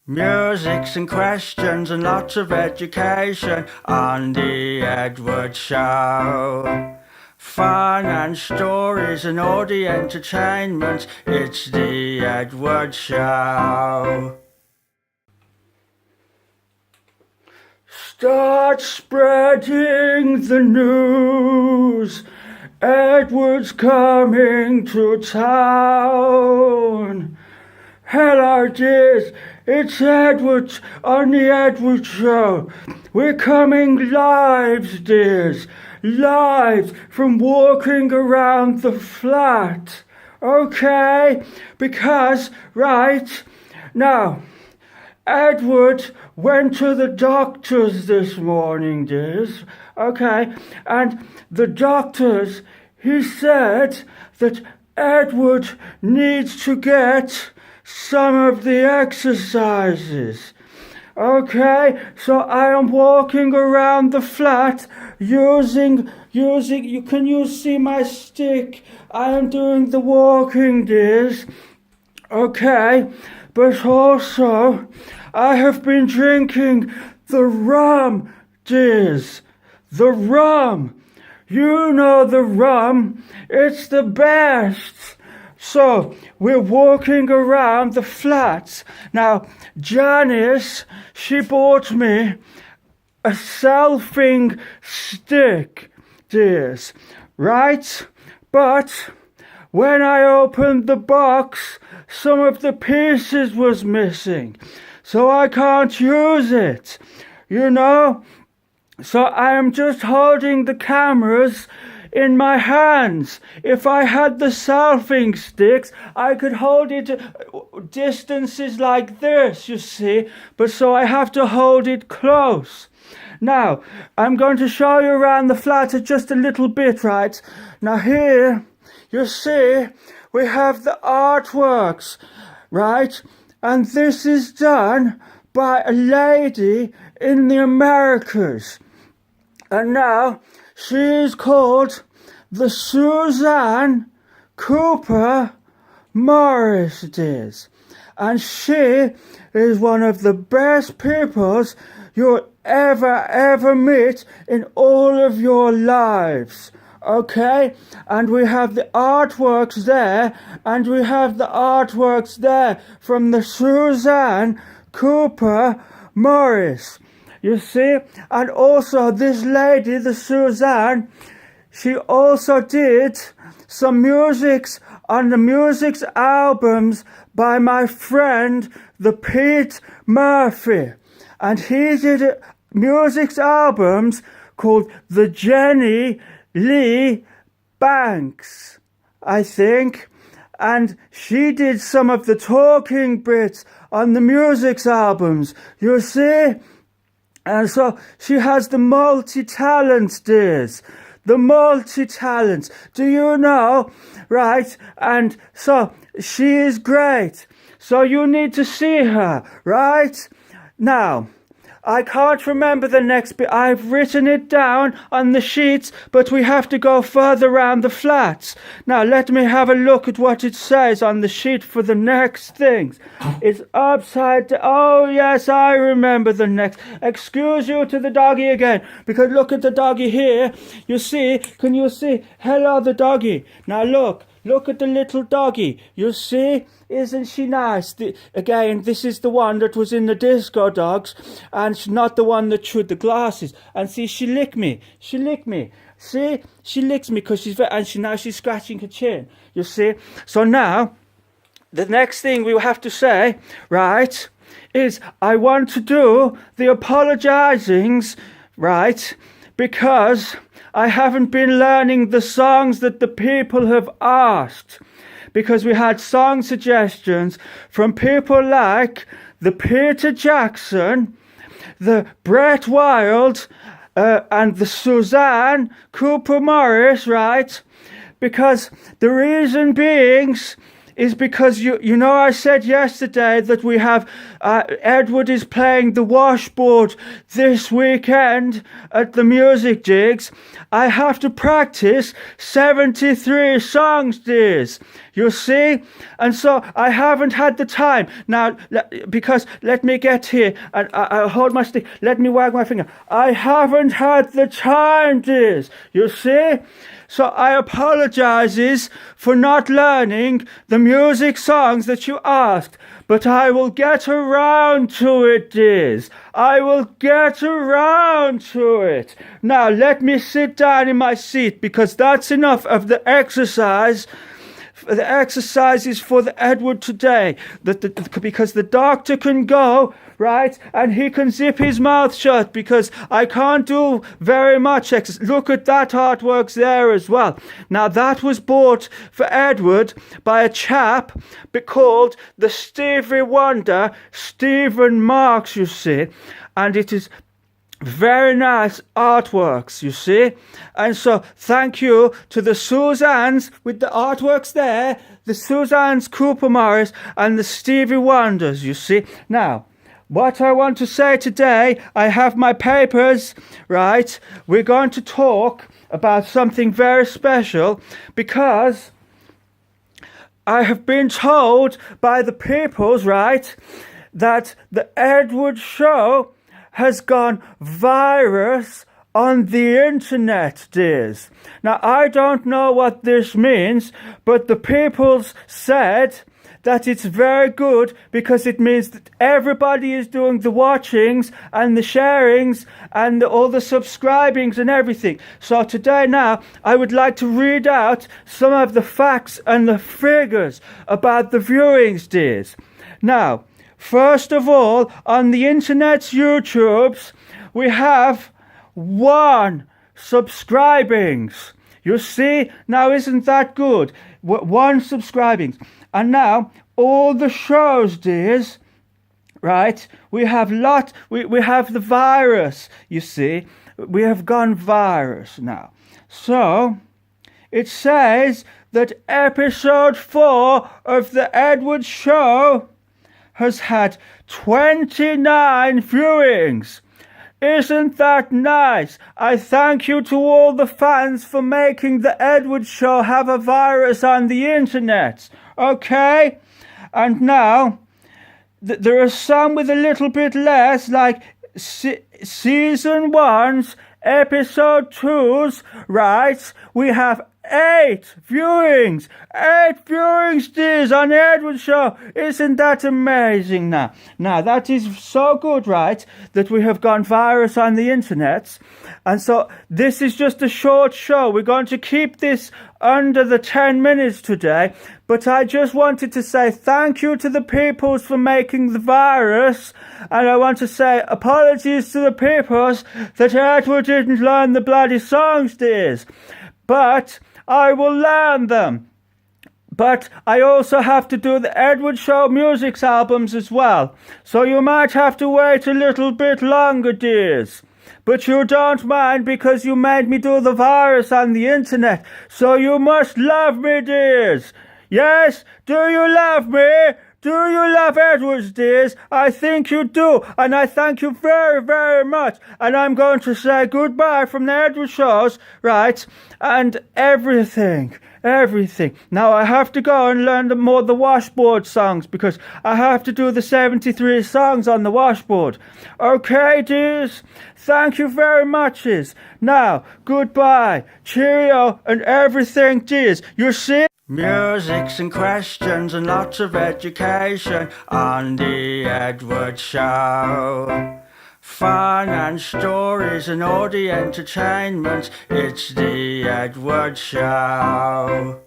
Musics and questions and lots of education on the Edward Show. Fun and stories and all the entertainment, it's the Edward Show. Start spreading the news. Edward's coming to town. Hello dears, it's Edward on the Edward Show. We're coming live, dears, live from walking around the flat. Okay? Because, right, now, Edward went to the doctors this morning, dears, okay? And the doctors, he said that Edward needs to get some of the exercises. Okay, so I am walking around the flat using, can you see my stick? I am doing the walking, dears. Okay, but also I have been drinking the rum, dears. The rum. You know the rum. It's the best. So, we're walking around the flats. Now, Janice, she bought me a selfing stick, dears, right? But when I opened the box, some of the pieces was missing. So I can't use it, you know? So I am just holding the cameras in my hands. If I had the selfing sticks, I could hold it distances like this, you see. But so I have to hold it close. Now, I'm going to show you around the flat just a little bit, right? Now here, you see, we have the artworks, right? And this is done by a lady in the Americas. And now, she is called the Suzanne Cooper Morris, dears. And she is one of the best peoples you'll ever meet in all of your lives. Okay? And we have the artworks there, and we have the artworks there from the Suzanne Cooper Morris. You see? And also this lady, the Suzanne, she also did some musics on the music's albums by my friend, the Pete Murphy. And he did music's albums called the Jenny Lee Banks, I think. And she did some of the talking bits on the music's albums. You see? And so she has the multi-talents, dears. The multi-talents. Do you know? Right? And so she is great. So you need to see her, right? Now, I can't remember the next bit. I've written it down on the sheets, but we have to go further around the flats. Now, let me have a look at what it says on the sheet for the next things. It's upside down. Oh, yes, I remember the next. Excuse you to the doggy again, because look at the doggy here. You see, can you see? Hello, the doggy. Now, look at the little doggy. You see? Isn't she nice? Again, this is the one that was in the Disco Dogs, and she's not the one that chewed the glasses. And see, she licked me. See, she licks me because now she's scratching her chin. You see? So now, the next thing we have to say, right, is I want to do the apologizings, right, because I haven't been learning the songs that the people have asked. Because we had song suggestions from people like the Peter Jackson, the Brett Wild, and the Suzanne Cooper Morris, right? Because the reason being is because you know I said yesterday that we have Edward is playing the washboard this weekend at the music jigs. I have to practice 73 songs, dears. You see? And so I haven't had the time. Now, because let me get here and I'll hold my stick. Let me wag my finger. I haven't had the time, dears. You see? So I apologizes for not learning the music songs that you asked. But I will get around to it, dears. I will get around to it. Now, let me sit down in my seat because that's enough of the exercise. The exercise is for the Edward today. Because the doctor can go, right? And he can zip his mouth shut because I can't do very much exercise. Look at that artwork there as well. Now, that was bought for Edward by a chap called the Stevie Wonder, Stephen Marks, you see. And it is very nice artworks, you see. And so thank you to the Suzannes with the artworks there, the Suzannes Cooper Morris and the Stevie Wonders, you see. Now, what I want to say today, I have my papers, right? We're going to talk about something very special because I have been told by the peoples, right, that the Edward Show has gone virus on the internet, dears. Now, I don't know what this means, but the peoples said that it's very good because it means that everybody is doing the watchings and the sharings and all the subscribings and everything. So today now, I would like to read out some of the facts and the figures about the viewings, dears. Now, first of all, on the internet's YouTubes, we have 1 subscribings. You see? Now, isn't that good? 1 subscribings. And now, all the shows, dears, right? We have we have the virus, you see. We have gone virus now. So, it says that episode 4 of the Edward Show has had 29 viewings. Isn't that nice? I thank you to all the fans for making the Edward Show have a virus on the internet. Okay? And now, there are some with a little bit less, like season 1's, episode 2's, right? We have 8 viewings. 8 viewings, dears, on the Edward Show. Isn't that amazing now? Now, that is so good, right, that we have gone virus on the internet. And so, this is just a short show. We're going to keep this under the 10 minutes today. But I just wanted to say thank you to the peoples for making the virus. And I want to say apologies to the peoples that Edward didn't learn the bloody songs, dears. But I will learn them. But I also have to do the Edward Show music albums as well. So you might have to wait a little bit longer, dears. But you don't mind because you made me do the virus on the internet. So you must love me, dears. Yes? Do you love me? Do you love Edwards, dears? I think you do, and I thank you very, very much. And I'm going to say goodbye from the Edward Shows, right? And everything. Now I have to go and learn the washboard songs because I have to do the 73 songs on the washboard. Okay, dears? Thank you very much, dears. Now, goodbye, cheerio, and everything, dears. You see? Musics and questions and lots of education on the Edward Show. Fun and stories and all the entertainment, it's the Edward Show.